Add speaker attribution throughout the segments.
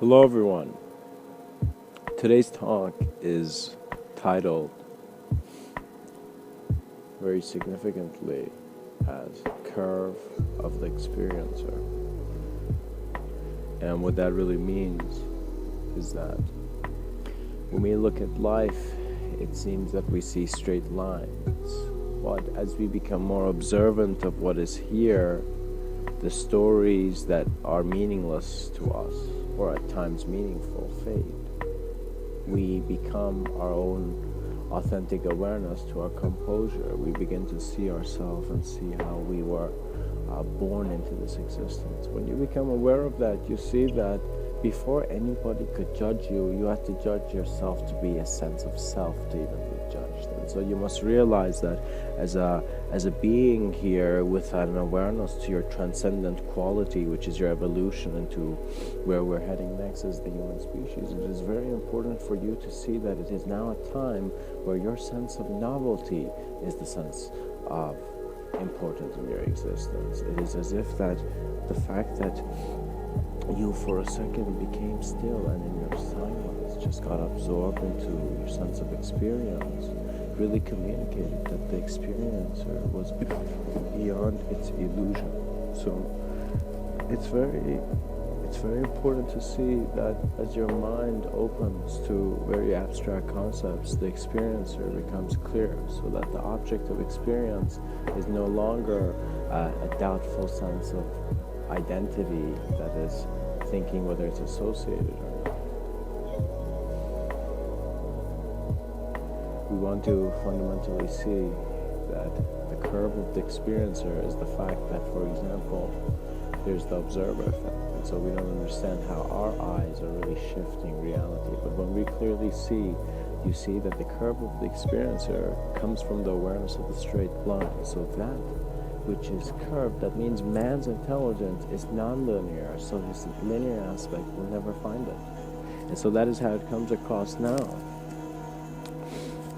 Speaker 1: Hello everyone. Today's talk is titled very significantly as Curve of the Experiencer. And what that really means is that when we look at life, it seems that we see straight lines. But as we become more observant of what is here, the stories that are meaningless to us, or at times meaningful, fade. We become our own authentic awareness to our composure. We begin to see ourselves and see how we were born into this existence. When you become aware of that, you see that before anybody could judge you, you have to judge yourself to be a sense of self to even be judged. And so you must realize that as a being here with an awareness to your transcendent quality, which is your evolution into where we're heading next as the human species, it is very important for you to see that it is now a time where your sense of novelty is the sense of importance in your existence. It is as if that the fact that you for a second became still and in your silence just got absorbed into your sense of experience really communicated that the experiencer was beyond its illusion. So it's very important to see that as your mind opens to very abstract concepts, the experiencer becomes clear, so that the object of experience is no longer a doubtful sense of identity that is thinking whether it's associated or not. We want to fundamentally see that the curve of the experiencer is the fact that, for example, there's the observer effect. And so we don't understand how our eyes are really shifting reality. But when we clearly see, you see that the curve of the experiencer comes from the awareness of the straight line. So that which is curved, that means man's intelligence is non-linear, so his linear aspect will never find it. And so that is how it comes across now.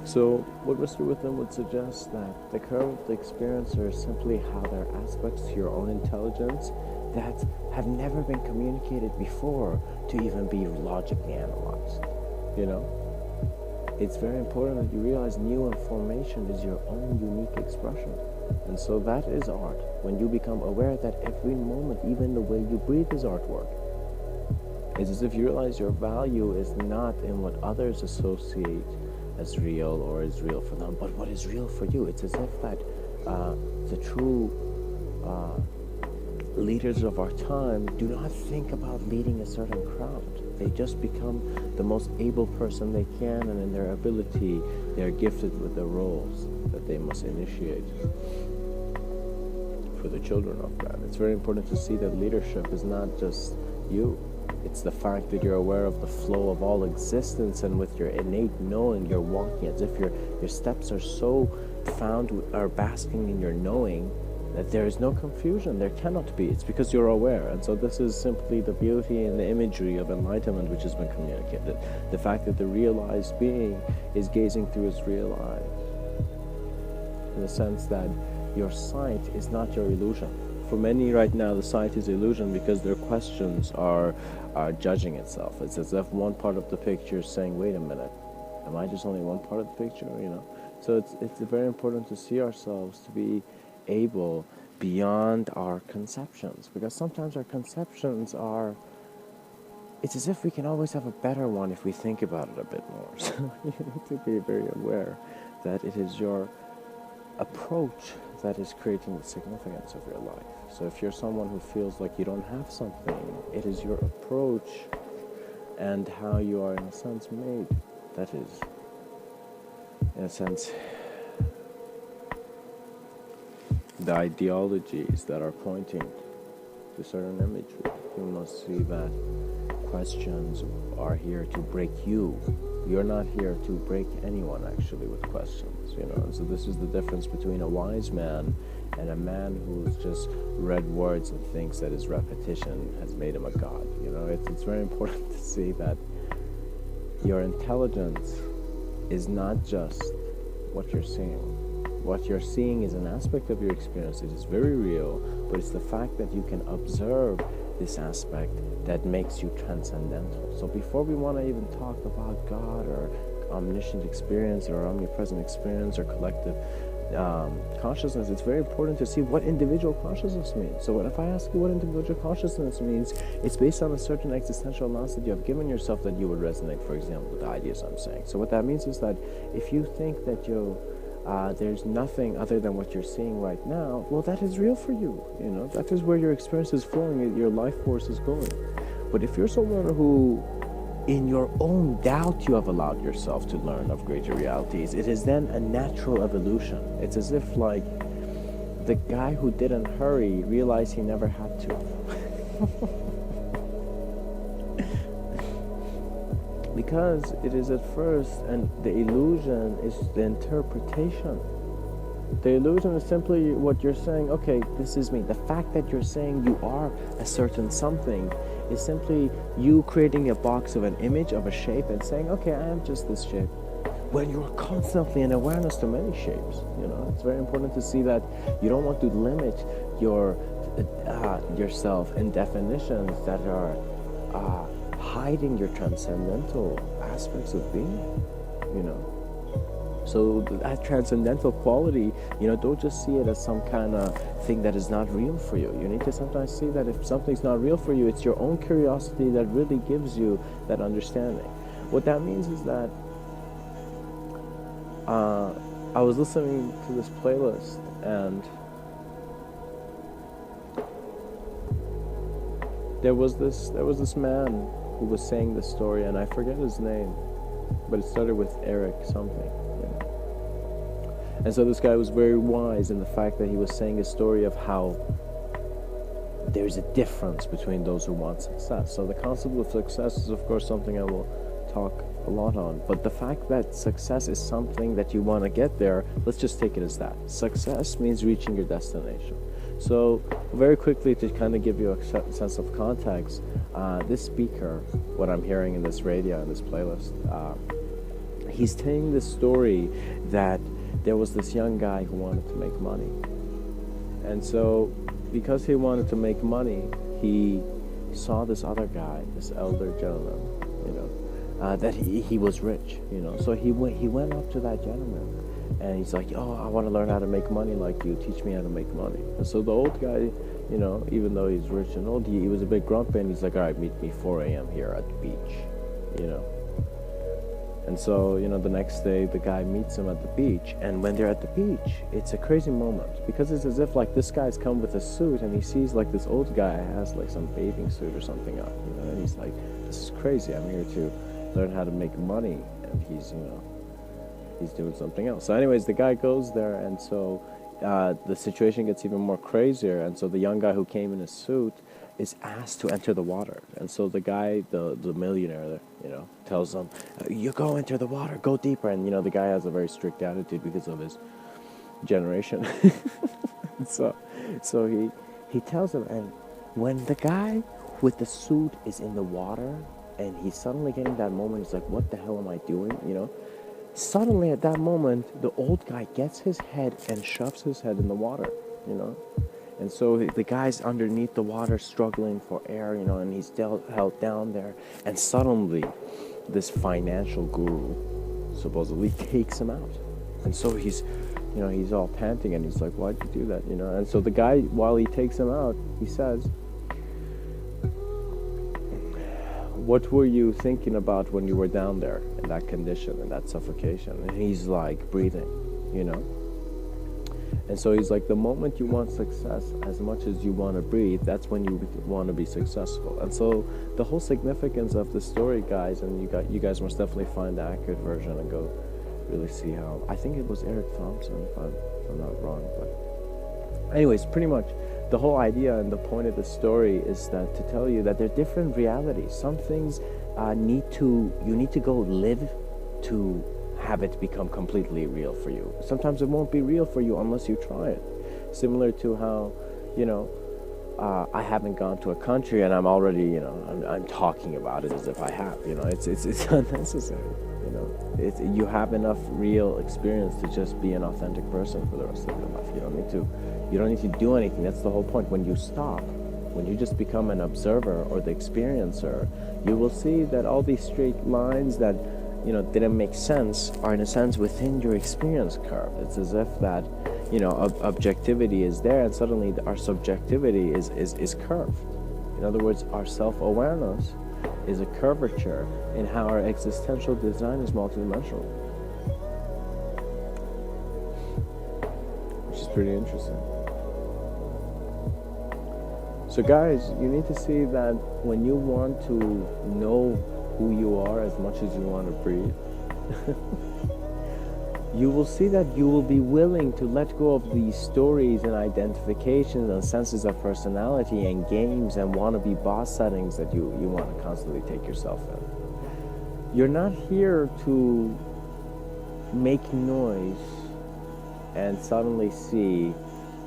Speaker 1: So what Mr.Within would suggest that the curve of the experiencer is simply how there are aspects to your own intelligence that have never been communicated before to even be logically analyzed. It's very important that you realize new information is your own unique expression. And so that is art. When you become aware that every moment, even the way you breathe is artwork. It's as if you realize your value is not in what others associate as real or is real for them, but what is real for you. It's as if that the true leaders of our time do not think about leading a certain crowd. They just become the most able person they can, and in their ability, they are gifted with the roles that they must initiate for the children of that. It's very important to see that leadership is not just you. It's the fact that you're aware of the flow of all existence, and with your innate knowing, you're walking as if your steps are so are basking in your knowing that there is no confusion. There cannot be. It's because you're aware. And so this is simply the beauty and the imagery of enlightenment which has been communicated. The fact that the realized being is gazing through his real eyes, in the sense that your sight is not your illusion. For many right now, the sight is illusion because their questions are judging itself. It's as if one part of the picture is saying, wait a minute, am I just only one part of the picture? So it's very important to see ourselves to be able beyond our conceptions, because sometimes our conceptions it's as if we can always have a better one if we think about it a bit more. So you need to be very aware that it is your approach that is creating the significance of your life. So if you're someone who feels like you don't have something, it is your approach and how you are in a sense made that is, in a sense, the ideologies that are pointing to certain imagery. You must see that questions are here to break you. You're not here to break anyone actually with questions, And so this is the difference between a wise man and a man who's just read words and thinks that his repetition has made him a god. It's very important to see that your intelligence is not just what you're seeing. What you're seeing is an aspect of your experience. It is very real, but it's the fact that you can observe this aspect that makes you transcendental. So before we want to even talk about God or omniscient experience or omnipresent experience or collective consciousness, it's very important to see what individual consciousness means. So if I ask you what individual consciousness means, it's based on a certain existential allowance that you have given yourself that you would resonate, for example, with the ideas I'm saying. So what that means is that if you think that there's nothing other than what you're seeing right now, well, that is real for you. That is where your experience is flowing, your life force is going. But if you're someone who, in your own doubt, you have allowed yourself to learn of greater realities, it is then a natural evolution. It's as if, like, the guy who didn't hurry realized he never had to. Because it is at first, and the illusion is the interpretation. The illusion is simply what you're saying, okay, this is me. The fact that you're saying you are a certain something is simply you creating a box of an image, of a shape, and saying, okay, I am just this shape. When you're constantly in awareness to many shapes, it's very important to see that you don't want to limit yourself in definitions that are hiding your transcendental aspects of being, So that transcendental quality, don't just see it as some kind of thing that is not real for you. You need to sometimes see that if something's not real for you, it's your own curiosity that really gives you that understanding. What that means is that I was listening to this playlist, and there was this man who was saying this story, and I forget his name, but it started with Eric something. And so this guy was very wise in the fact that he was saying a story of how there's a difference between those who want success. So the concept of success is, of course, something I will talk a lot on. But the fact that success is something that you want to get there, let's just take it as that. Success means reaching your destination. So very quickly, to kind of give you a sense of context, this speaker, what I'm hearing in this radio, in this playlist, he's telling this story that there was this young guy who wanted to make money. And so because he wanted to make money, he saw this other guy, this elder gentleman, that he was rich, So he went up to that gentleman, and he's like, oh, I want to learn how to make money like you. Teach me how to make money. And so the old guy, even though he's rich and old, he was a bit grumpy, and he's like, all right, meet me 4 a.m. here at the beach, And so, the next day, the guy meets him at the beach, and when they're at the beach, it's a crazy moment, because it's as if, like, this guy's come with a suit, and he sees, like, this old guy has, like, some bathing suit or something on, and he's like, this is crazy, I'm here to learn how to make money, and he's doing something else. So anyways, the guy goes there, and so the situation gets even more crazier, and so the young guy who came in a suit is asked to enter the water. And so the guy, the millionaire, tells him, you go enter the water, go deeper. And, the guy has a very strict attitude because of his generation. so he tells him, and when the guy with the suit is in the water, and he's suddenly getting that moment, he's like, what the hell am I doing, Suddenly at that moment, the old guy gets his head and shoves his head in the water, And so the guy's underneath the water struggling for air, and he's held down there. And suddenly, this financial guru supposedly takes him out. And so he's all panting, and he's like, why'd you do that, And so the guy, while he takes him out, he says, what were you thinking about when you were down there in that condition, in that suffocation? And he's like, breathing, And so he's like, the moment you want success as much as you want to breathe, that's when you want to be successful. And so the whole significance of the story, guys, and you guys must definitely find the accurate version and go really see how, I think it was Eric Thompson, if I'm not wrong. But anyways, pretty much the whole idea and the point of the story is that to tell you that there are different realities. Some things you need to go live to have it become completely real for you. Sometimes it won't be real for you unless you try it. Similar to how, I haven't gone to a country and I'm already, I'm talking about it as if I have. It's unnecessary. You have enough real experience to just be an authentic person for the rest of your life. You don't need to do anything. That's the whole point. When you stop, when you just become an observer or the experiencer, you will see that all these straight lines that didn't make sense are in a sense within your experience curve. It's as if that objectivity is there, and suddenly our subjectivity is curved. In other words, our self-awareness is a curvature in how our existential design is multidimensional, which is pretty interesting. So guys, you need to see that when you want to know who you are as much as you want to breathe, you will see that you will be willing to let go of these stories and identifications and senses of personality and games and wannabe boss settings that you want to constantly take yourself in. You're not here to make noise and suddenly see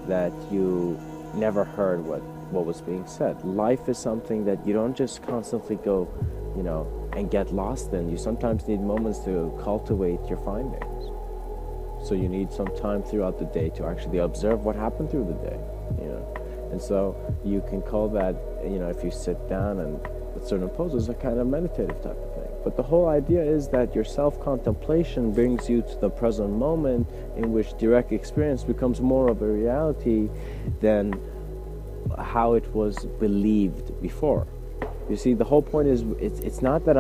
Speaker 1: that you never heard what was being said. Life is something that you don't just constantly go, and get lost in. You sometimes need moments to cultivate your findings. So you need some time throughout the day to actually observe what happened through the day, And so you can call that, if you sit down and with certain poses, a kind of meditative type of thing. But the whole idea is that your self-contemplation brings you to the present moment, in which direct experience becomes more of a reality than how it was believed before. You see, the whole point is, it's not that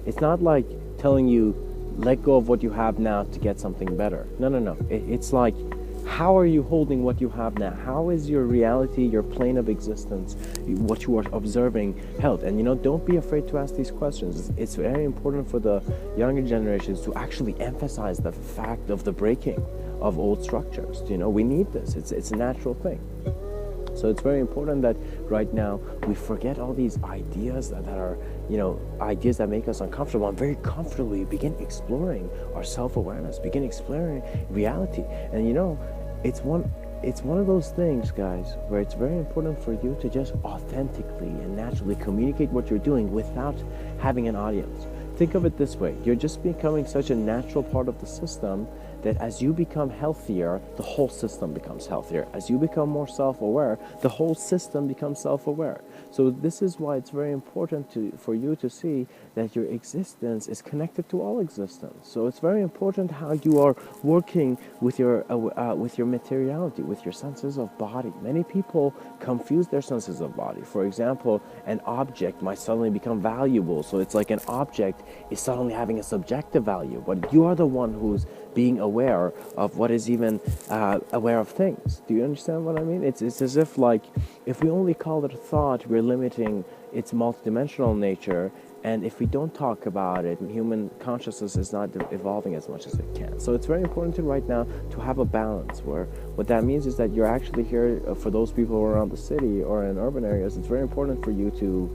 Speaker 1: it's not like telling you, let go of what you have now to get something better. No. It's like, how are you holding what you have now? How is your reality, your plane of existence, what you are observing held? And don't be afraid to ask these questions. It's very important for the younger generations to actually emphasize the fact of the breaking of old structures. We need this. It's a natural thing. So it's very important that right now we forget all these ideas that are, ideas that make us uncomfortable, and very comfortably begin exploring our self-awareness, begin exploring reality. And it's one of those things, guys, where it's very important for you to just authentically and naturally communicate what you're doing without having an audience. Think of it this way: you're just becoming such a natural part of the system that as you become healthier, the whole system becomes healthier. As you become more self-aware, the whole system becomes self-aware. So this is why it's very important for you to see that your existence is connected to all existence. So it's very important how you are working with your materiality, with your senses of body. Many people confuse their senses of body. For example, an object might suddenly become valuable. So it's like an object is suddenly having a subjective value, but you are the one who's being aware of what is even aware of things. Do you understand what I mean? It's as if, like, if we only call it a thought, we're limiting its multidimensional nature, and if we don't talk about it, human consciousness is not evolving as much as it can. So it's very important right now to have a balance, where what that means is that you're actually here for those people who are around the city or in urban areas. It's very important for you to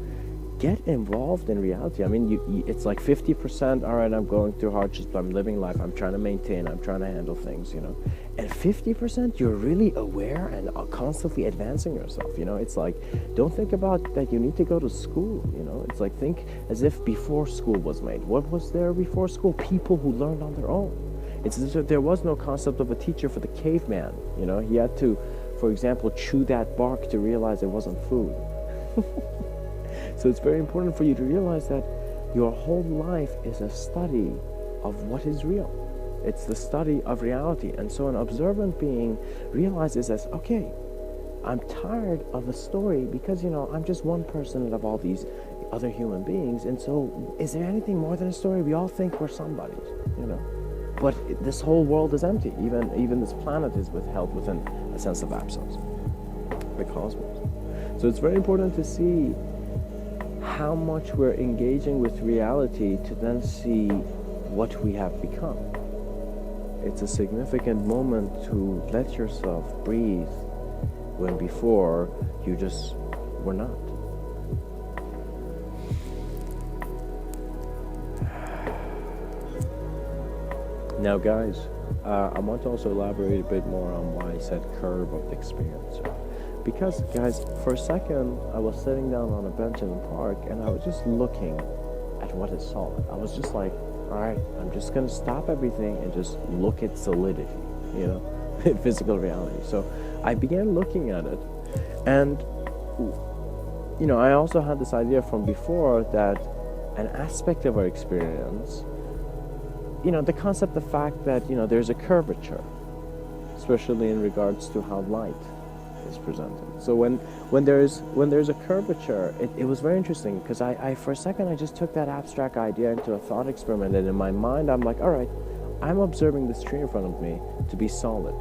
Speaker 1: get involved in reality. I mean, it's like 50%, all right, I'm going through hardships, but I'm living life, I'm trying to maintain, I'm trying to handle things, And 50%, you're really aware and constantly advancing yourself, It's like, don't think about that you need to go to school, It's like, think as if before school was made. What was there before school? People who learned on their own. It's as if there was no concept of a teacher for the caveman, He had to, for example, chew that bark to realize it wasn't food. So it's very important for you to realize that your whole life is a study of what is real. It's the study of reality. And so an observant being realizes that, okay, I'm tired of the story because, I'm just one person out of all these other human beings. And so is there anything more than a story? We all think we're somebody, But this whole world is empty. Even this planet is held within a sense of absence, the cosmos. So it's very important to see how much we're engaging with reality to then see what we have become. It's a significant moment to let yourself breathe when before you just were not. Now guys, I want to also elaborate a bit more on why I said curve of the experiencer. Because, guys, for a second, I was sitting down on a bench in the park, and I was just looking at what is solid. I was just like, all right, I'm just going to stop everything and just look at solidity, physical reality. So I began looking at it, and I also had this idea from before that an aspect of our experience, the concept, the fact that, there's a curvature, especially in regards to how light is presented. So when there's a curvature, it was very interesting, because I for a second I just took that abstract idea into a thought experiment, and in my mind I'm like, all right, I'm observing this tree in front of me to be solid,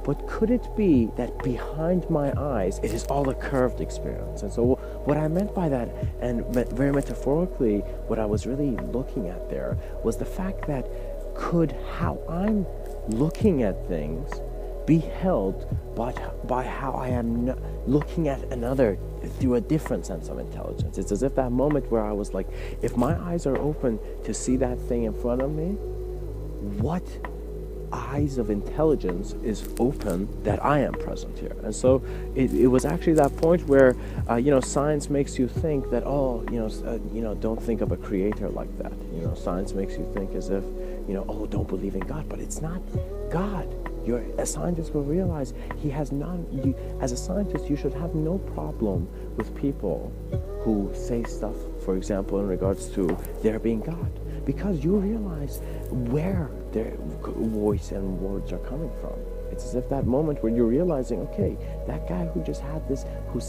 Speaker 1: but could it be that behind my eyes it is all a curved experience? And so what I meant by that, and very metaphorically, what I was really looking at there was the fact that could how I'm looking at things be held by how I am looking at another through a different sense of intelligence. It's as if that moment where I was like, if my eyes are open to see that thing in front of me, what eyes of intelligence is open that I am present here? And so it was actually that point where science makes you think that don't think of a creator like that. Science makes you think as if don't believe in God, but it's not God. A scientist will realize he has not. As a scientist, you should have no problem with people who say stuff, for example, in regards to there being God, because you realize where their voice and words are coming from. It's as if that moment when you're realizing, okay, that guy who just had this, who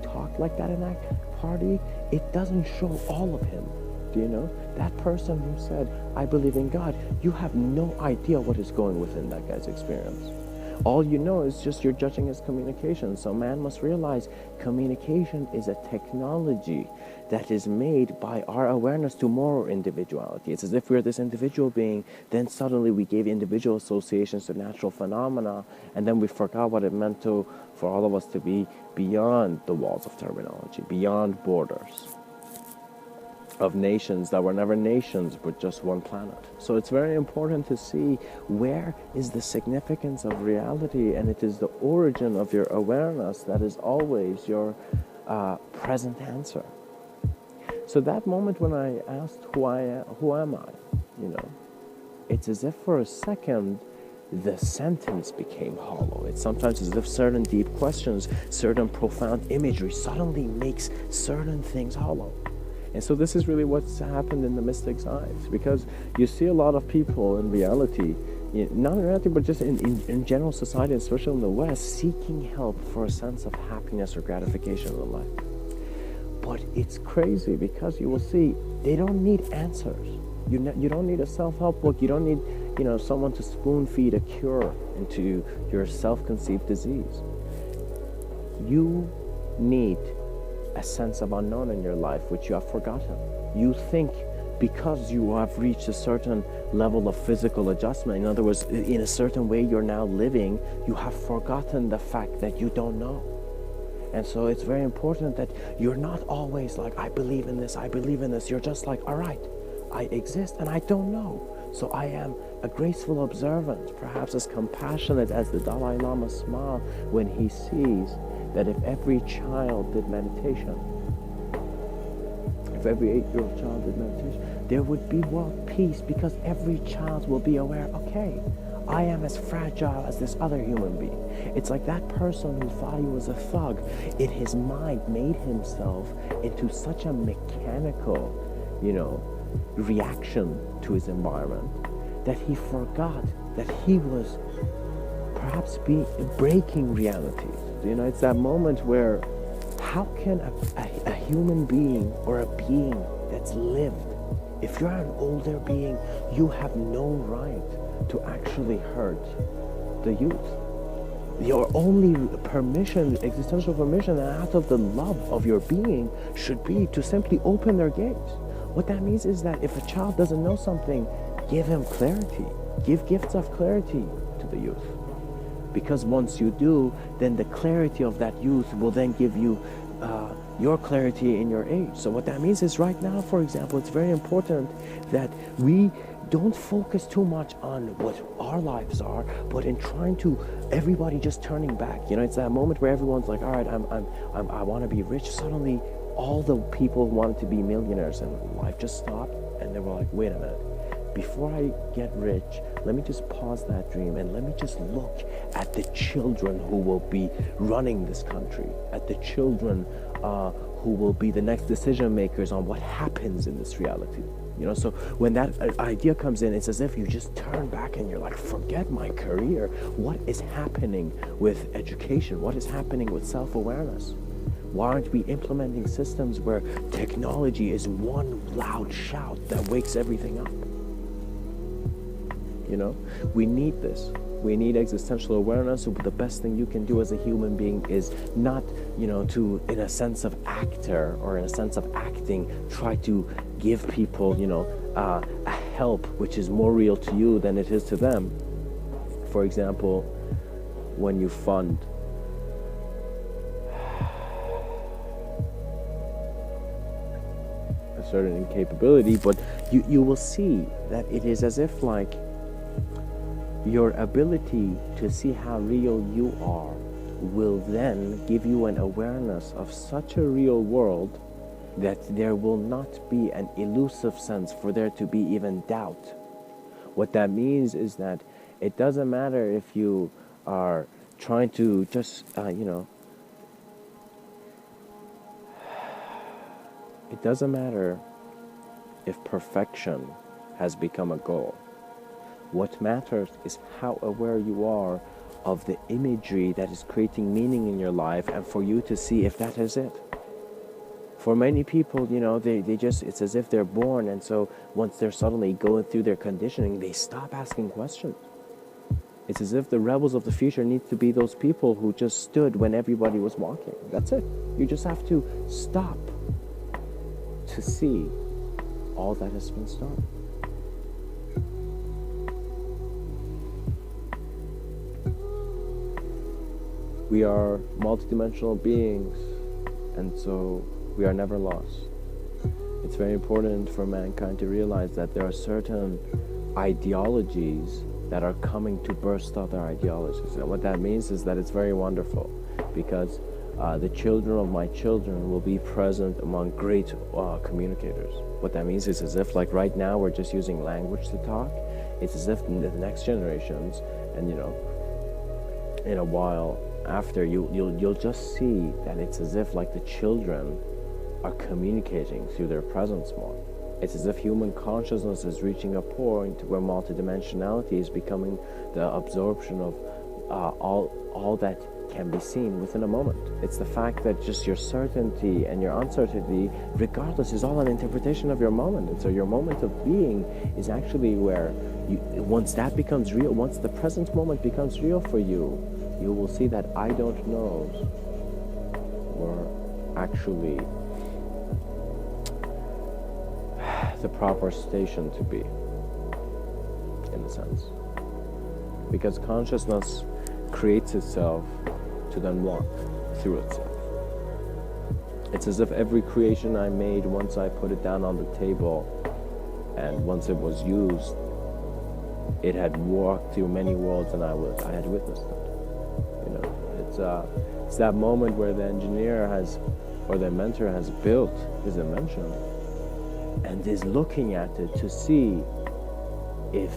Speaker 1: talked like that in that party, it doesn't show all of him. Do you know? That person who said, I believe in God, you have no idea what is going within that guy's experience. All you know is just you're judging his communication. So man must realize communication is a technology that is made by our awareness to moral individuality. It's as if we're this individual being, then suddenly we gave individual associations to natural phenomena, and then we forgot what it meant for all of us to be beyond the walls of terminology, beyond borders of nations that were never nations but just one planet. So it's very important to see where is the significance of reality, and it is the origin of your awareness that is always your present answer. So that moment when I asked who am I, it's as if for a second the sentence became hollow. It's sometimes as if certain deep questions, certain profound imagery suddenly makes certain things hollow. And so this is really what's happened in the mystic's eyes, because you see a lot of people in reality, not in reality, but just in general society, especially in the West, seeking help for a sense of happiness or gratification in life. But it's crazy, because you will see they don't need answers. You don't need a self-help book. You don't need someone to spoon-feed a cure into your self-conceived disease. You need a sense of unknown in your life which you have forgotten. You think because you have reached a certain level of physical adjustment, in other words, in a certain way you're now living, you have forgotten the fact that you don't know. And so it's very important that you're not always like, I believe in this, I believe in this. You're just like, all right, I exist and I don't know. So I am a graceful observant, perhaps as compassionate as the Dalai Lama smile when he sees that if every child did meditation, if every 8-year-old child did meditation, there would be world peace, because every child will be aware, okay, I am as fragile as this other human being. It's like that person who thought he was a thug, in his mind made himself into such a mechanical, reaction to his environment, that he forgot that he was perhaps breaking realities. It's that moment where how can a human being or a being that's lived, if you're an older being, you have no right to actually hurt the youth. Your only permission, existential permission, out of the love of your being, should be to simply open their gates. What that means is that if a child doesn't know something, give him clarity. Give gifts of clarity to the youth. Because once you do, then the clarity of that youth will then give you your clarity in your age. So what that means is right now, for example, it's very important that we don't focus too much on what our lives are, but in trying to, everybody just turning back. It's that moment where everyone's like, all right, I want to be rich. Suddenly, all the people who wanted to be millionaires in life just stopped, and they were like, wait a minute. before I get rich, let me just pause that dream and let me just look at the children who will be running this country, at the children who will be the next decision makers on what happens in this reality. So when that idea comes in, it's as if you just turn back and you're like, forget my career. What is happening with education? What is happening with self-awareness? Why aren't we implementing systems where technology is one loud shout that wakes everything up? We need this. We need existential awareness. So the best thing you can do as a human being is not, to, in a sense of actor or in a sense of acting, try to give people, a help which is more real to you than it is to them. For example, when you fund a certain incapability, but you will see that it is as if like your ability to see how real you are will then give you an awareness of such a real world that there will not be an elusive sense for there to be even doubt. What that means is that it doesn't matter if you are trying to just, it doesn't matter if perfection has become a goal. What matters is how aware you are of the imagery that is creating meaning in your life, and for you to see if that is it. For many people, they just, it's as if they're born, and so once they're suddenly going through their conditioning, they stop asking questions. It's as if the rebels of the future need to be those people who just stood when everybody was walking. That's it. You just have to stop to see all that has been started. We are multidimensional beings, and so we are never lost. It's very important for mankind to realize that there are certain ideologies that are coming to burst other ideologies. And what that means is that it's very wonderful, because the children of my children will be present among great communicators. What that means is as if like right now we're just using language to talk. It's as if in the next generations, and in a while after, you'll just see that it's as if like the children are communicating through their presence more. It's as if human consciousness is reaching a point where multidimensionality is becoming the absorption of all that can be seen within a moment. It's the fact that just your certainty and your uncertainty, regardless, is all an interpretation of your moment. And so your moment of being is actually where once that becomes real, once the present moment becomes real for you, you will see that I don't knows were actually the proper station to be, in a sense. Because consciousness creates itself to then walk through itself. It's as if every creation I made, once I put it down on the table and once it was used, it had walked through many worlds and I had witnessed it. It's that moment where the engineer has, or the inventor has built his invention and is looking at it to see if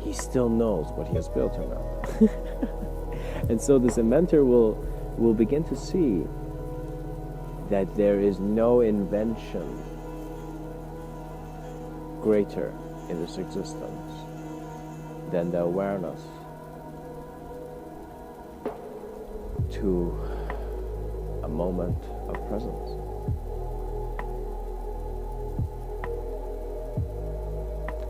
Speaker 1: he still knows what he has built or not. And so this inventor will begin to see that there is no invention greater in this existence than the awareness to a moment of presence.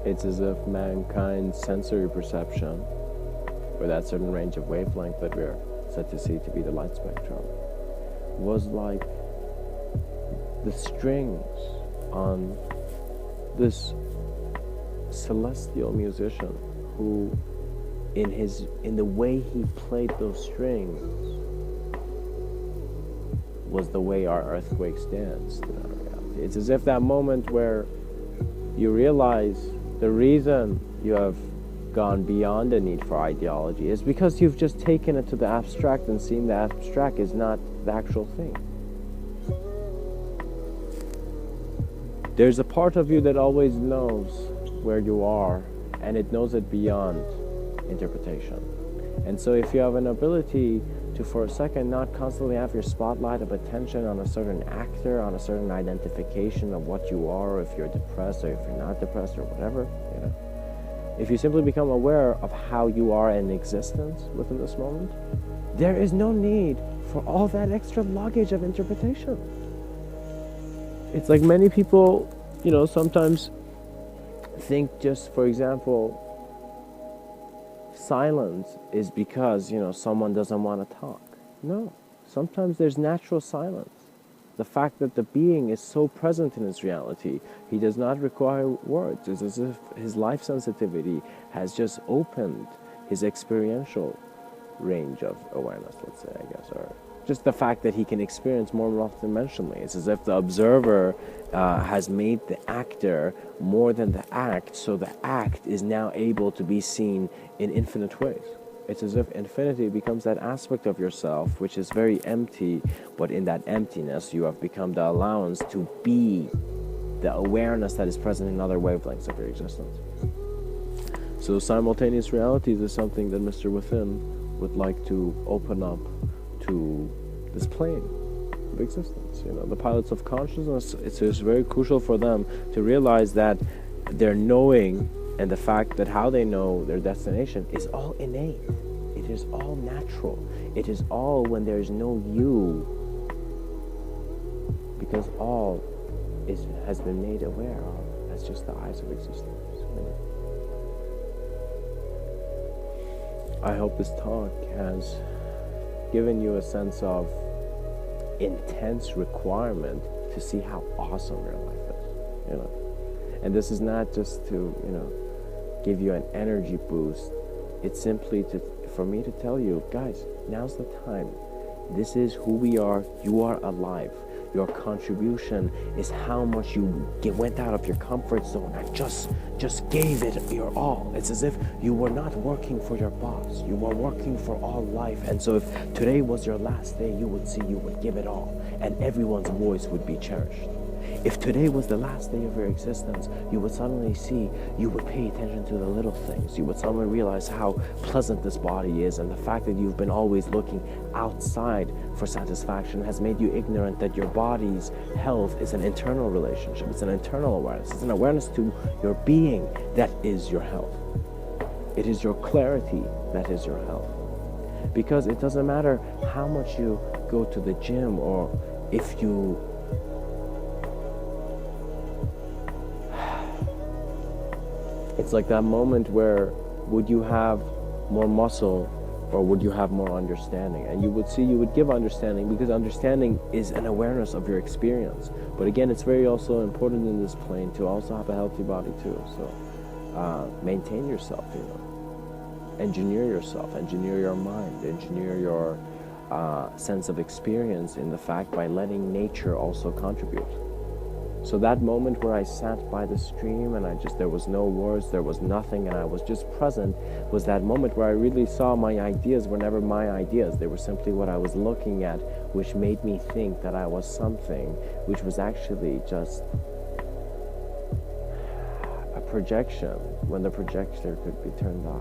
Speaker 1: It's as if mankind's sensory perception, or that certain range of wavelength that we're said to see to be the light spectrum, was like the strings on this celestial musician who, in the way he played those strings, was the way our earthquakes danced in our reality. It's as if that moment where you realize the reason you have gone beyond the need for ideology is because you've just taken it to the abstract and seen the abstract is not the actual thing. There's a part of you that always knows where you are, and it knows it beyond interpretation. And so if you have an ability to, for a second, not constantly have your spotlight of attention on a certain actor, on a certain identification of what you are, if you're depressed or if you're not depressed or whatever, if you simply become aware of how you are in existence within this moment, there is no need for all that extra luggage of interpretation. It's like many people, sometimes think just, for example, silence is because, someone doesn't want to talk. No, sometimes there's natural silence. The fact that the being is so present in his reality, he does not require words. It's as if his life sensitivity has just opened his experiential range of awareness, let's say, I guess, or just the fact that he can experience more multidimensionally. It's as if the observer has made the actor more than the act, so the act is now able to be seen in infinite ways. It's as if infinity becomes that aspect of yourself which is very empty, but in that emptiness you have become the allowance to be the awareness that is present in other wavelengths of your existence. So simultaneous realities is something that Mr.Within would like to open up to this plane of existence. The pilots of consciousness, it's very crucial for them to realize that their knowing and the fact that how they know their destination is all innate. It is all natural. It is all when there is no you, because all has been made aware of as just the eyes of existence. I hope this talk has given you a sense of intense requirement to see how awesome your life is. And this is not just to, give you an energy boost. It's simply for me to tell you, guys, now's the time. This is who we are. You are alive. Your contribution is how much you went out of your comfort zone and just gave it your all. It's as if you were not working for your boss. You were working for all life. And so if today was your last day, you would see you would give it all, and everyone's voice would be cherished. If today was the last day of your existence, you would suddenly see, you would pay attention to the little things. You would suddenly realize how pleasant this body is, and the fact that you've been always looking outside for satisfaction has made you ignorant that your body's health is an internal relationship. It's an internal awareness. It's an awareness to your being that is your health. It is your clarity that is your health. Because it doesn't matter how much you go to the gym, or if you it's like that moment where would you have more muscle or would you have more understanding? And you would see, you would give understanding, because understanding is an awareness of your experience. But again, it's very also important in this plane to also have a healthy body too. So maintain yourself, engineer yourself, engineer your mind, engineer your sense of experience in the fact by letting nature also contribute. So that moment where I sat by the stream and there was no words, there was nothing, and I was just present, was that moment where I really saw my ideas were never my ideas. They were simply what I was looking at, which made me think that I was something, which was actually just a projection when the projector could be turned off.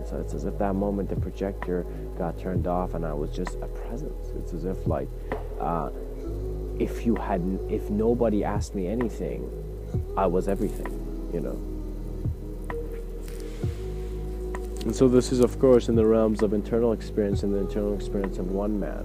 Speaker 1: So it's as if that moment the projector got turned off and I was just a presence. It's as if if nobody asked me anything, I was everything, And so this is, of course, in the realms of internal experience and the internal experience of one man.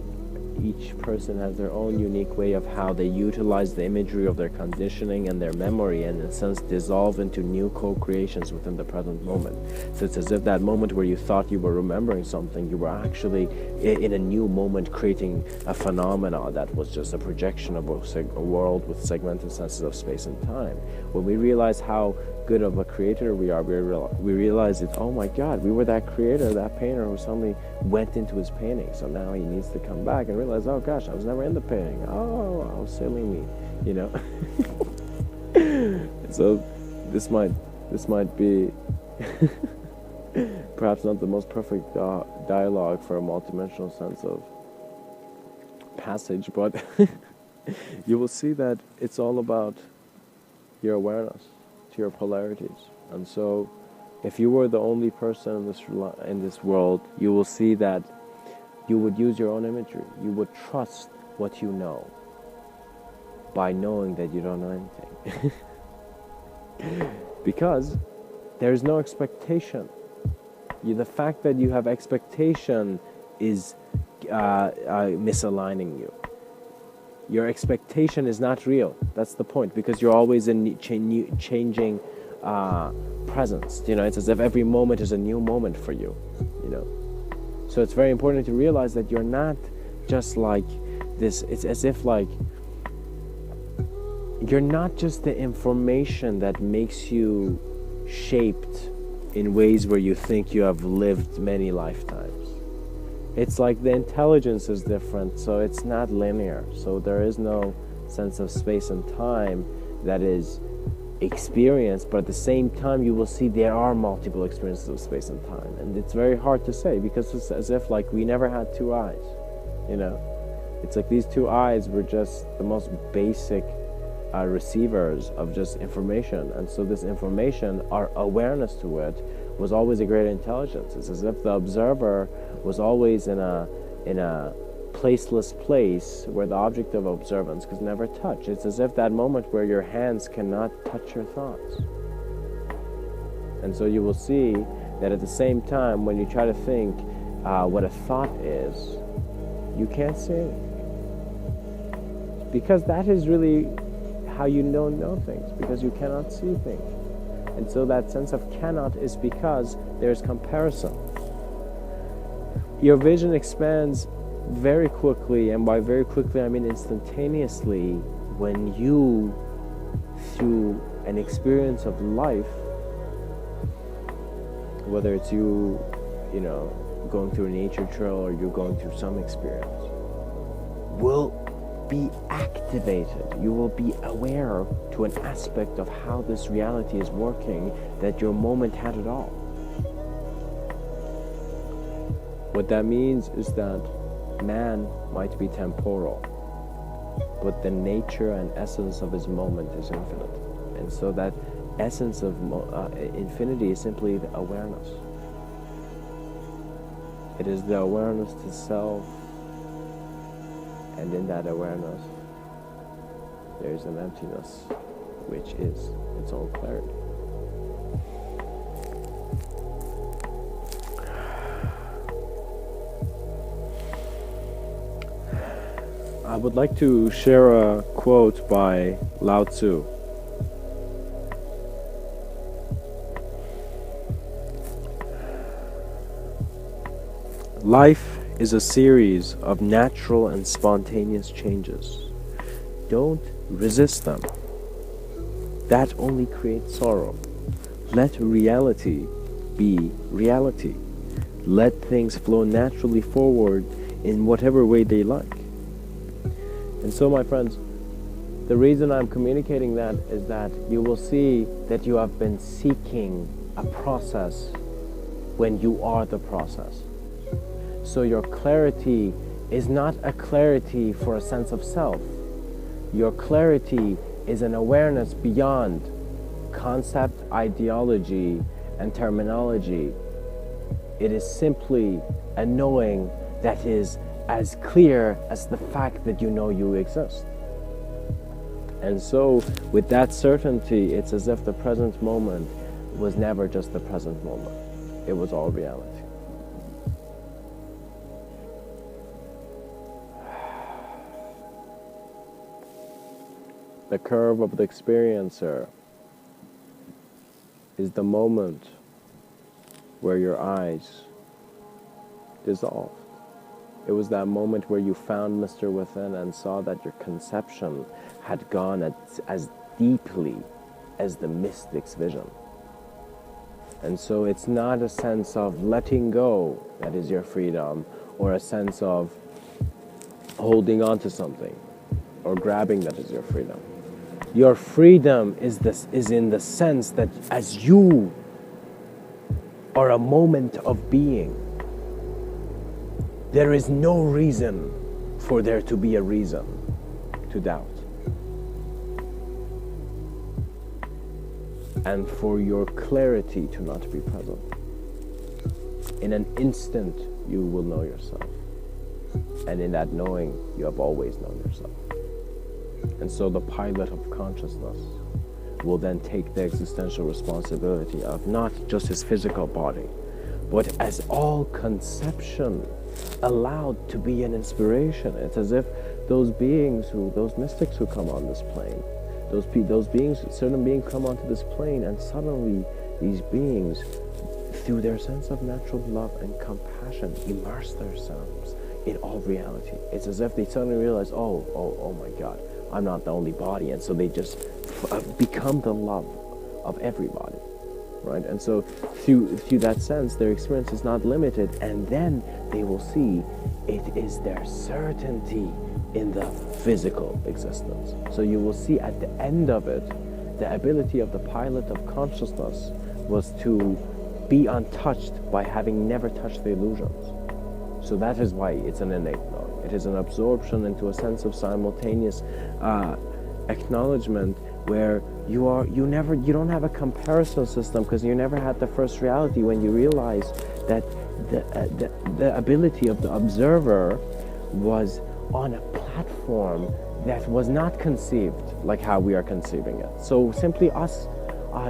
Speaker 1: Each person has their own unique way of how they utilize the imagery of their conditioning and their memory, and in a sense dissolve into new co-creations within the present moment. So it's as if that moment where you thought you were remembering something, you were actually in a new moment creating a phenomena that was just a projection of a world with segmented senses of space and time. When we realize how good of a creator we are, we realize that, oh my God, we were that creator, that painter who suddenly went into his painting. So now he needs to come back and realize, oh gosh, I was never in the painting. Oh, how silly me, So this might be perhaps not the most perfect dialogue for a multidimensional sense of passage, but you will see that it's all about your awareness to your polarities. And so, if you were the only person in this world, you will see that you would use your own imagery. You would trust what you know by knowing that you don't know anything. Because there's no expectation. The fact that you have expectation is misaligning you. Your expectation is not real. That's the point, because you're always in changing presence. It's as if every moment is a new moment for you. So it's very important to realize that you're not just like this. It's as if like you're not just the information that makes you shaped in ways where you think you have lived many lifetimes. It's like the intelligence is different, so it's not linear. So there is no sense of space and time that is experienced, but at the same time you will see there are multiple experiences of space and time. And it's very hard to say, because it's as if like we never had two eyes. It's like these two eyes were just the most basic receivers of just information, and so this information, our awareness to it, was always a greater intelligence. It's as if the observer was always in a placeless place where the object of observance could never touch. It's as if that moment where your hands cannot touch your thoughts. And so you will see that at the same time, when you try to think what a thought is, you can't see it, because that is really how you don't know things, because you cannot see things. And so that sense of cannot is because there's comparison. Your vision expands very quickly, and by very quickly I mean instantaneously, when you, through an experience of life, whether it's you going through a nature trail or you're going through some experience, will be activated. You will be aware to an aspect of how this reality is working that your moment had it all. What that means is that man might be temporal, but the nature and essence of his moment is infinite. And so that essence of infinity is simply the awareness. It is the awareness to self. And in that awareness, there is an emptiness, which is its own clarity. I would like to share a quote by Lao Tzu. Life is a series of natural and spontaneous changes. Don't resist them. That only creates sorrow. Let reality be reality. Let things flow naturally forward in whatever way they like. And so, my friends, the reason I'm communicating that is that you will see that you have been seeking a process when you are the process. So your clarity is not a clarity for a sense of self. Your clarity is an awareness beyond concept, ideology, and terminology. It is simply a knowing that is as clear as the fact that you know you exist. And so, with that certainty, it's as if the present moment was never just the present moment. It was all reality. The curve of the experiencer is the moment where your eyes dissolved. It was that moment where you found Mr.Within and saw that your conception had gone as deeply as the mystic's vision. And so it's not a sense of letting go that is your freedom, or a sense of holding on to something or grabbing that is your freedom. Your freedom is in the sense that as you are a moment of being, there is no reason for there to be a reason to doubt. and for your clarity to not be present. In an instant, you will know yourself. And in that knowing, you have always known yourself. And so the pilot of consciousness will then take the existential responsibility of not just his physical body, but as all conception allowed to be an inspiration. It's as if those mystics who come on this plane, those beings, certain beings come onto this plane, and suddenly these beings, through their sense of natural love and compassion, immerse themselves in all reality. It's as if they suddenly realize, oh my God, I'm not the only body, and so they just become the love of everybody, right? And so through that sense, their experience is not limited, and then they will see it is their certainty in the physical existence. So you will see at the end of it, the ability of the pilot of consciousness was to be untouched by having never touched the illusions. So that is why it's an innate knowing. It is an absorption into a sense of simultaneous acknowledgement where you don't have a comparison system, because you never had the first reality when you realize that the ability of the observer was on a platform that was not conceived like how we are conceiving it. So simply us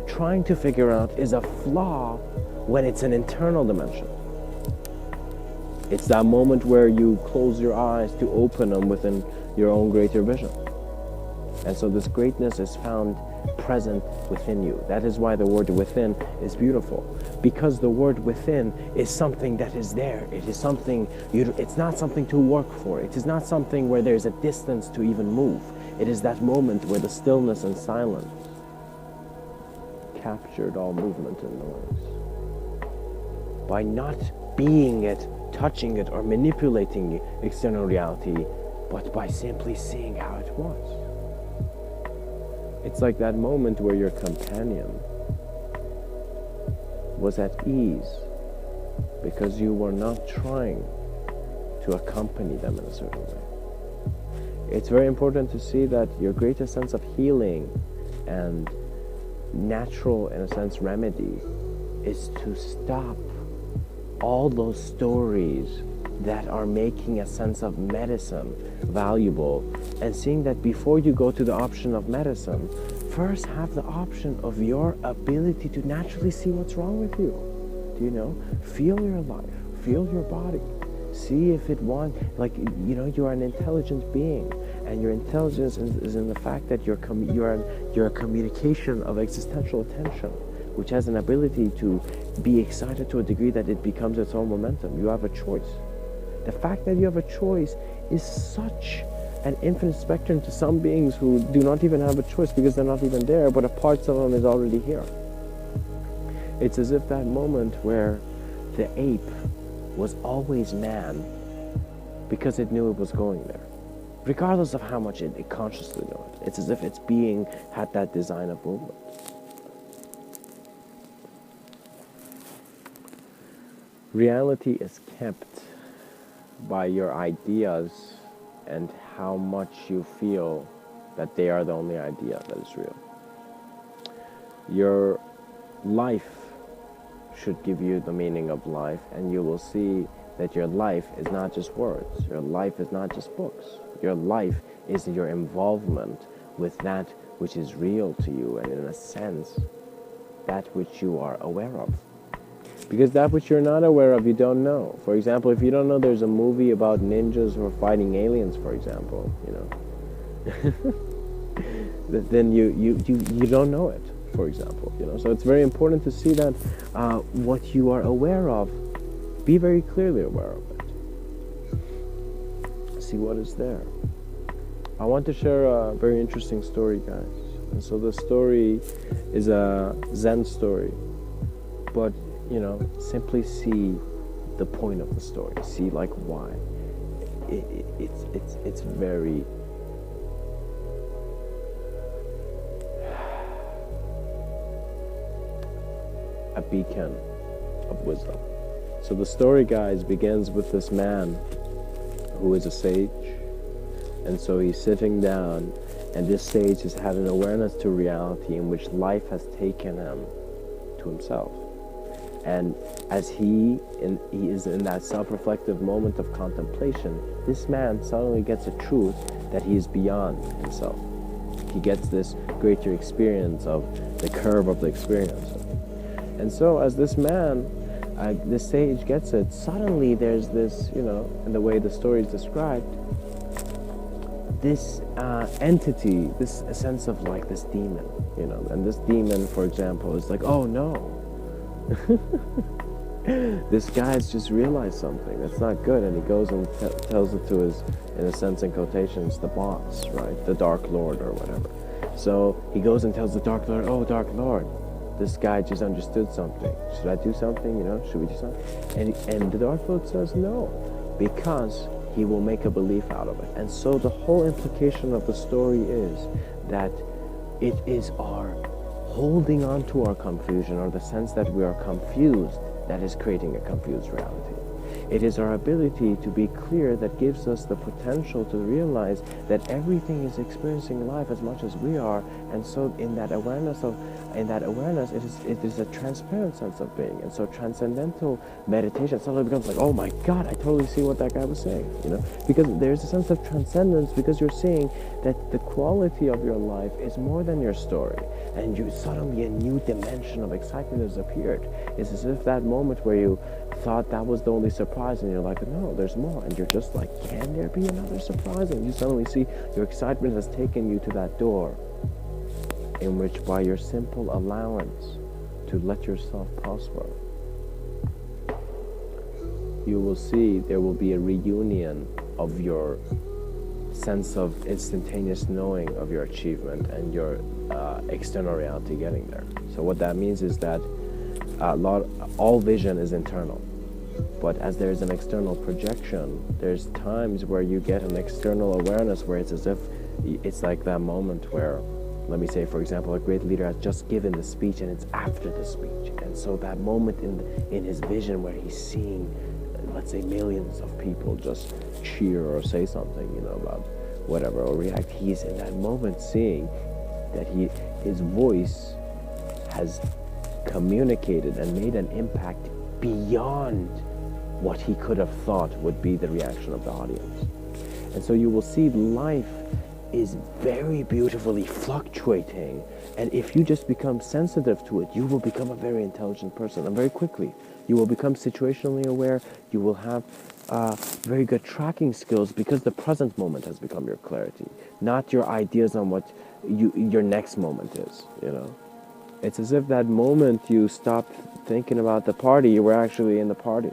Speaker 1: trying to figure out is a flaw when it's an internal dimension. It's that moment where you close your eyes to open them within your own greater vision. And so this greatness is found present within you. That is why the word within is beautiful, because the word within is something that is there. It is something, it's not something to work for. It is not something where there's a distance to even move. It is that moment where the stillness and silence captured all movement and noise. By not being it, touching it, or manipulating external reality, but by simply seeing how it was. It's like that moment where your companion was at ease because you were not trying to accompany them in a certain way. It's very important to see that your greatest sense of healing and natural, in a sense, remedy is to stop all those stories that are making a sense of medicine valuable, and seeing that before you go to the option of medicine, first have the option of your ability to naturally see what's wrong with you. Do you know? Feel your life, feel your body, see if it wants, you are an intelligent being, and your intelligence is in the fact that you're a communication of existential attention, which has an ability to be excited to a degree that it becomes its own momentum. You have a choice. The fact that you have a choice is such an infinite spectrum to some beings who do not even have a choice because they're not even there, but a part of them is already here. It's as if that moment where the ape was always man because it knew it was going there, regardless of how much it consciously knew it. It's as if its being had that design of movement. Reality is kept by your ideas and how much you feel that they are the only idea that is real. Your life should give you the meaning of life, and you will see that your life is not just words. Your life is not just books. Your life is your involvement with that which is real to you, and in a sense, that which you are aware of. Because that which you're not aware of, you don't know. For example, if you don't know there's a movie about ninjas who are fighting aliens, for example, then you don't know it, for example. So it's very important to see that what you are aware of, be very clearly aware of it. See what is there. I want to share a very interesting story, guys. And so the story is a Zen story, but simply see the point of the story. See why. It's very a beacon of wisdom. So the story, guys, begins with this man who is a sage, and so he's sitting down And this sage has had an awareness to reality in which life has taken him to himself. And as he is in that self-reflective moment of contemplation, this man suddenly gets a truth that he is beyond himself. He gets this greater experience of the curve of the experience. And so as this man, this sage gets it, suddenly there's this, in the way the story is described, this entity, this sense of like this demon, and this demon, for example, is like, oh no, this guy's just realized something that's not good, and he goes and tells it to his, in a sense, in quotations, the boss, right, the Dark Lord or whatever. So he goes and tells the Dark Lord, oh, Dark Lord, this guy just understood something. Should I do something? Should we do something? And the Dark Lord says no, because he will make a belief out of it. And so the whole implication of the story is that it is our holding on to our confusion, or the sense that we are confused, that is creating a confused reality. It is our ability to be clear that gives us the potential to realize that everything is experiencing life as much as we are, and so in that awareness, it is a transparent sense of being. And so transcendental meditation suddenly becomes like, oh my God, I totally see what that guy was saying, because there's a sense of transcendence, because you're seeing that the quality of your life is more than your story, and suddenly a new dimension of excitement has appeared. It's as if that moment where you thought that was the only surprise, and you're like, no, there's more, and you're just like, can there be another surprise? And you suddenly see your excitement has taken you to that door, in which by your simple allowance to let yourself prosper, you will see there will be a reunion of your sense of instantaneous knowing of your achievement and your external reality getting there. So what that means is that all vision is internal, but as there's an external projection, there's times where you get an external awareness where it's as if it's like that moment where, let me say, for example, a great leader has just given the speech and it's after the speech. And so that moment in his vision where he's seeing, let's say, millions of people just cheer or say something, about whatever, or react, he's in that moment seeing that his voice has communicated and made an impact beyond what he could have thought would be the reaction of the audience. And so you will see life is very beautifully fluctuating, and if you just become sensitive to it, you will become a very intelligent person, and very quickly you will become situationally aware. You will have very good tracking skills, because the present moment has become your clarity, not your ideas on what your next moment is. It's as if that moment you stopped thinking about the party, you were actually in the party.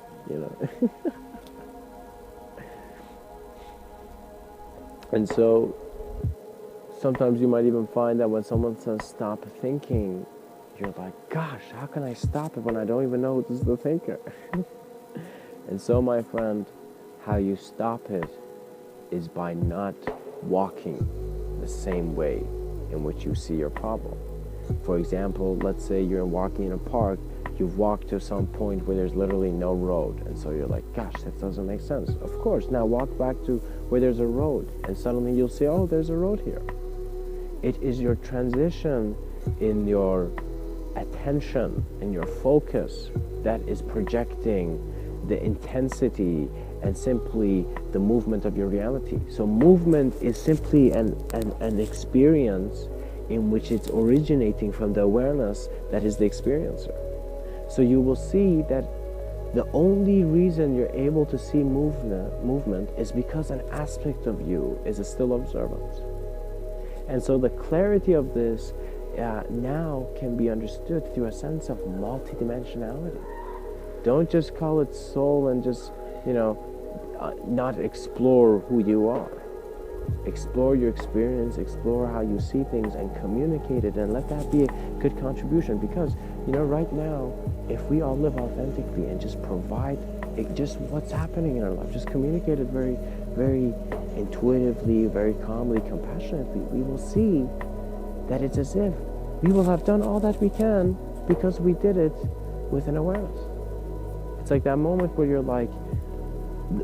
Speaker 1: And so sometimes you might even find that when someone says stop thinking, you're like, gosh, how can I stop it when I don't even know who's the thinker? And so, my friend, how you stop it is by not walking the same way in which you see your problem. For example, let's say you're walking in a park, you've walked to some point where there's literally no road, and so you're like, gosh, that doesn't make sense. Of course, now walk back to where there's a road, and suddenly you'll see, oh, there's a road here. It is your transition in your attention, in your focus, that is projecting the intensity and simply the movement of your reality. So movement is simply an experience in which it's originating from the awareness that is the experiencer. So you will see that the only reason you're able to see movement is because an aspect of you is a still observance. And so the clarity of this now can be understood through a sense of multidimensionality. Don't just call it soul and just, not explore who you are. Explore your experience, explore how you see things, and communicate it, and let that be a good contribution. Because, right now, if we all live authentically and just provide just what's happening in our life, just communicate it very, very intuitively, very calmly, compassionately, we will see that it's as if we will have done all that we can because we did it with an awareness. It's like that moment where you're like,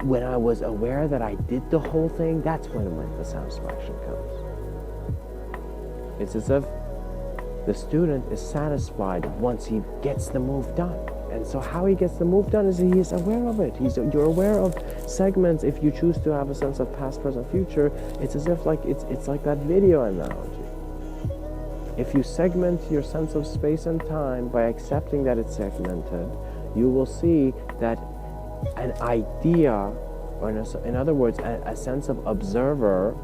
Speaker 1: when I was aware that I did the whole thing, that's when the satisfaction comes. It's as if the student is satisfied once he gets the move done. And so how he gets the move done is he is aware of it. You're aware of segments. If you choose to have a sense of past, present, future, it's as if like it's like that video analogy. If you segment your sense of space and time by accepting that it's segmented, you will see that an idea, or in other words, a sense of observer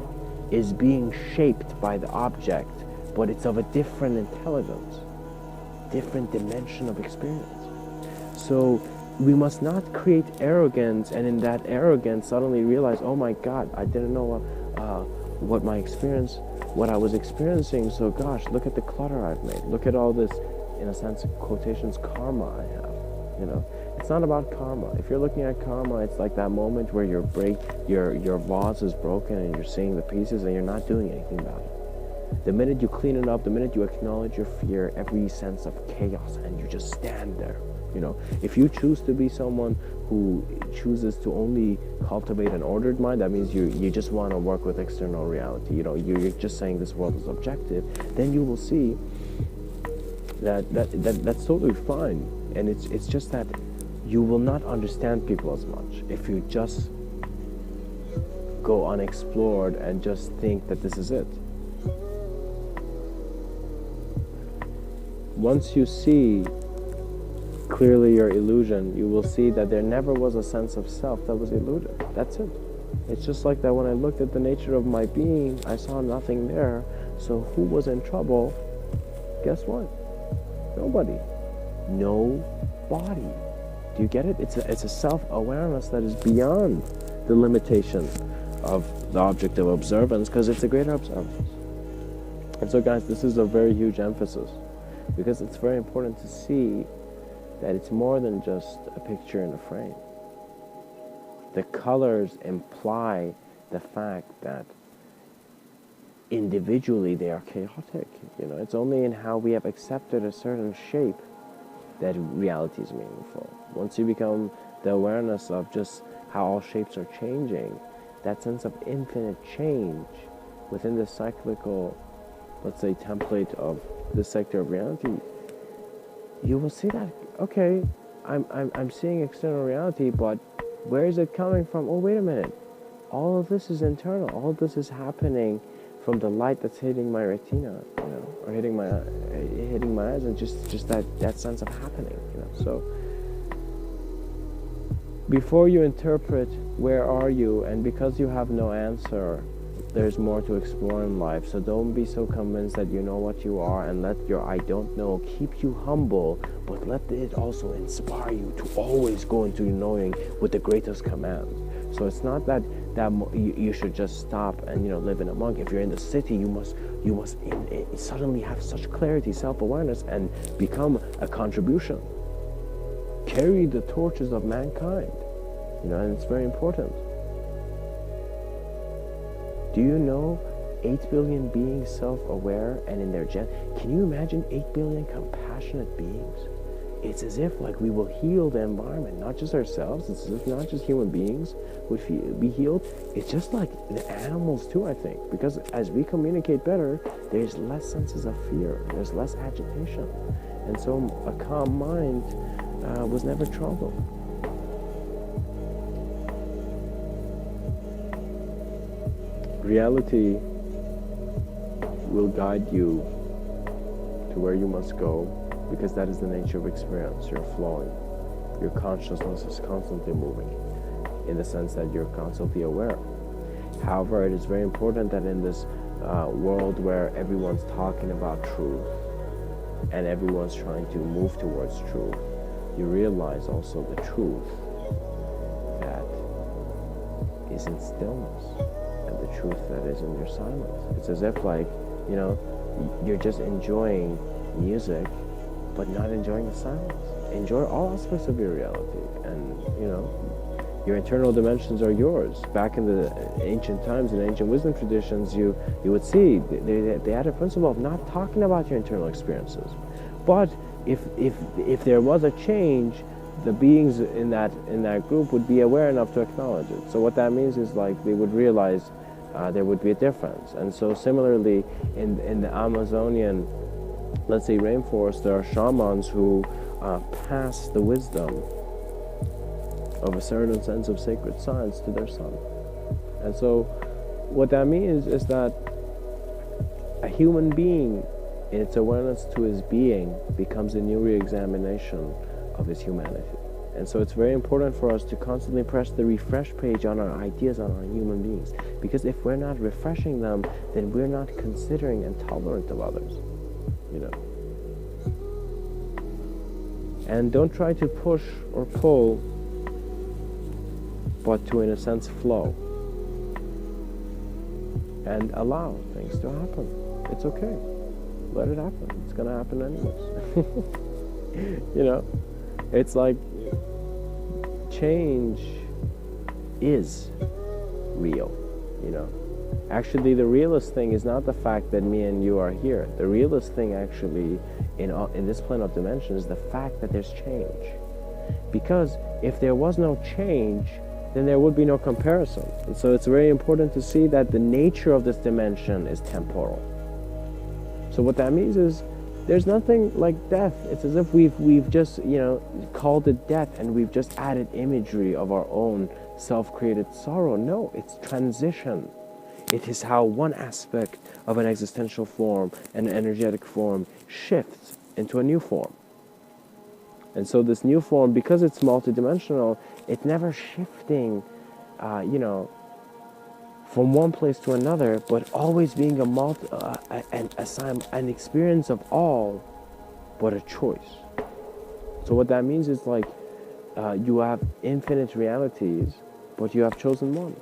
Speaker 1: is being shaped by the object, but it's of a different intelligence, different dimension of experience. So we must not create arrogance, and in that arrogance suddenly realize, oh my God, I didn't know what I was experiencing. So gosh, look at the clutter I've made. Look at all this, in a sense, quotations, karma I have. You know, it's not about karma. If you're looking at karma, it's like that moment where your vase is broken and you're seeing the pieces and you're not doing anything about it. The minute you clean it up, the minute you acknowledge your fear, every sense of chaos, and you just stand there. You know, if you choose to be someone who chooses to only cultivate an ordered mind, that means you just want to work with external reality. You know, you're just saying this world is objective. Then you will see that's totally fine, and it's just that you will not understand people as much if you just go unexplored and just think that this is it. Once you see clearly your illusion, you will see that there never was a sense of self that was eluded. That's it. It's just like that when I looked at the nature of my being, I saw nothing there. So who was in trouble? Guess what? Nobody. Nobody. Do you get it? It's a self-awareness that is beyond the limitation of the object of observance, because it's a greater observance. And so guys, this is a very huge emphasis, because it's very important to see that it's more than just a picture in a frame. The colors imply the fact that individually they are chaotic. You know, it's only in how we have accepted a certain shape that reality is meaningful. Once you become the awareness of just how all shapes are changing, that sense of infinite change within the cyclical, let's say, template of the sector of reality, you will see that, okay, I'm seeing external reality, but where is it coming from? Oh, wait a minute. All of this is internal. All of this is happening from the light that's hitting my retina, you know, or hitting my eyes, and just that sense of happening, you know. So before you interpret where are you, and because you have no answer, there's more to explore in life. So don't be so convinced that you know what you are, and let your I don't know keep you humble, but let it also inspire you to always go into knowing with the greatest command. So it's not that you should just stop and, you know, live in a monk. If you're in the city, you must suddenly have such clarity, self-awareness, and become a contribution. Carry the torches of mankind, you know, and it's very important. Do you know 8 billion beings self-aware and in their can you imagine 8 billion compassionate beings? It's as if like we will heal the environment, not just ourselves. It's as if not just human beings would be healed. It's just like the animals too, I think, because as we communicate better, there's less senses of fear, there's less agitation, and so a calm mind was never troubled. Reality will guide you to where you must go, because that is the nature of experience. You're flowing. Your consciousness is constantly moving, in the sense that you're constantly aware. However, it is very important that in this world where everyone's talking about truth and everyone's trying to move towards truth, you realize also the truth that is in stillness, and the truth that is in your silence. It's as if like, you know, you're just enjoying music, but not enjoying the silence. Enjoy all aspects of your reality, and, you know, your internal dimensions are yours. Back in the ancient times, in ancient wisdom traditions, you would see they had a principle of not talking about your internal experiences. But if there was a change, the beings in that group would be aware enough to acknowledge it. So what that means is like they would realize there would be a difference. And so similarly, in the Amazonian, let's say, rainforest, there are shamans who pass the wisdom of a certain sense of sacred science to their son. And so what that means is that a human being, in its awareness to his being, becomes a new re-examination of his humanity. And so it's very important for us to constantly press the refresh page on our ideas, on our human beings. Because if we're not refreshing them, then we're not considering and tolerant of others, you know. And don't try to push or pull, but to, in a sense, flow. And allow things to happen. It's okay. Let it happen. It's going to happen anyways. You know, it's like change is real, you know. Actually, the realest thing is not the fact that me and you are here. The realest thing actually in this plane of dimension is the fact that there's change. Because if there was no change, then there would be no comparison. And so it's very important to see that the nature of this dimension is temporal. So what that means is there's nothing like death. It's as if we've just, you know, called it death and we've just added imagery of our own self-created sorrow. No, it's transition. It is how one aspect of an existential form, an energetic form, shifts into a new form. And so this new form, because it's multidimensional, it's never shifting, you know, from one place to another, but always being an experience of all, but a choice. So what that means is like you have infinite realities, but you have chosen one.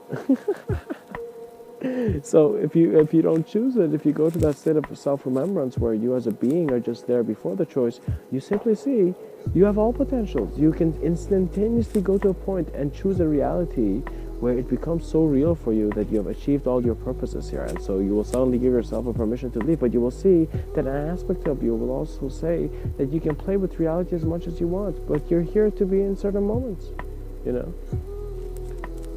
Speaker 1: So if you don't choose it, if you go to that state of self-remembrance where you as a being are just there before the choice, you simply see you have all potentials. You can instantaneously go to a point and choose a reality where it becomes so real for you that you have achieved all your purposes here. And so you will suddenly give yourself a permission to leave, but you will see that an aspect of you will also say that you can play with reality as much as you want, but you're here to be in certain moments, you know.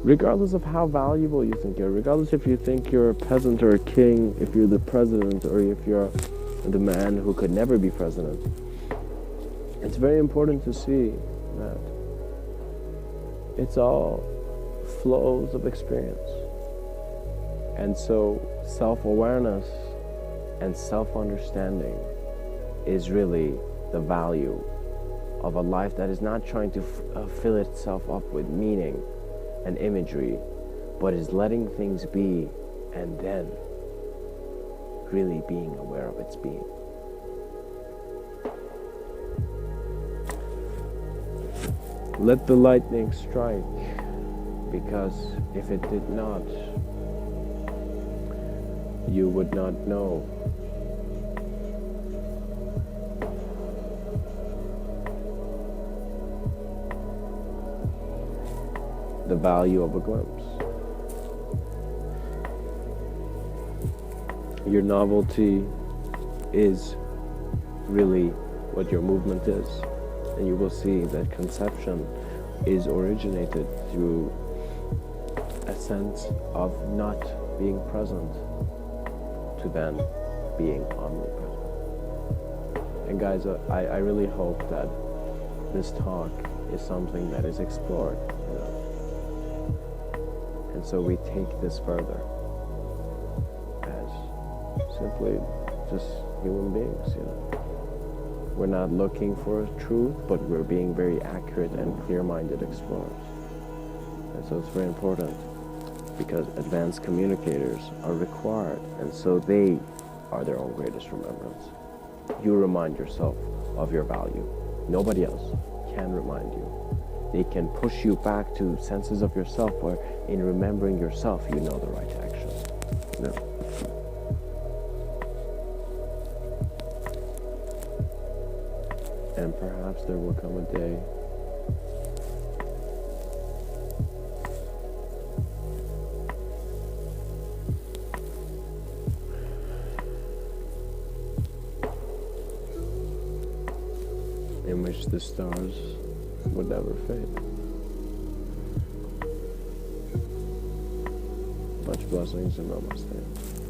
Speaker 1: Regardless of how valuable you think you're, regardless if you think you're a peasant or a king, if you're the president or if you're the man who could never be president, it's very important to see that it's all flows of experience. And so self-awareness and self-understanding is really the value of a life that is not trying to fill itself up with meaning and imagery, but is letting things be and then really being aware of its being. Let the lightning strike, because if it did not, you would not know. The value of a glimpse. Your novelty is really what your movement is. And you will see that conception is originated through a sense of not being present to then being omnipresent. And guys, I really hope that this talk is something that is explored, you know. And so we take this further as simply just human beings, you know. We're not looking for a truth, but we're being very accurate and clear-minded explorers. And so it's very important, because advanced communicators are required, and so they are their own greatest remembrance. You remind yourself of your value. Nobody else can remind you. They can push you back to senses of yourself, where in remembering yourself, you know the right action. No. And perhaps there will come a day in which the stars would never fade. Much blessings and namaste.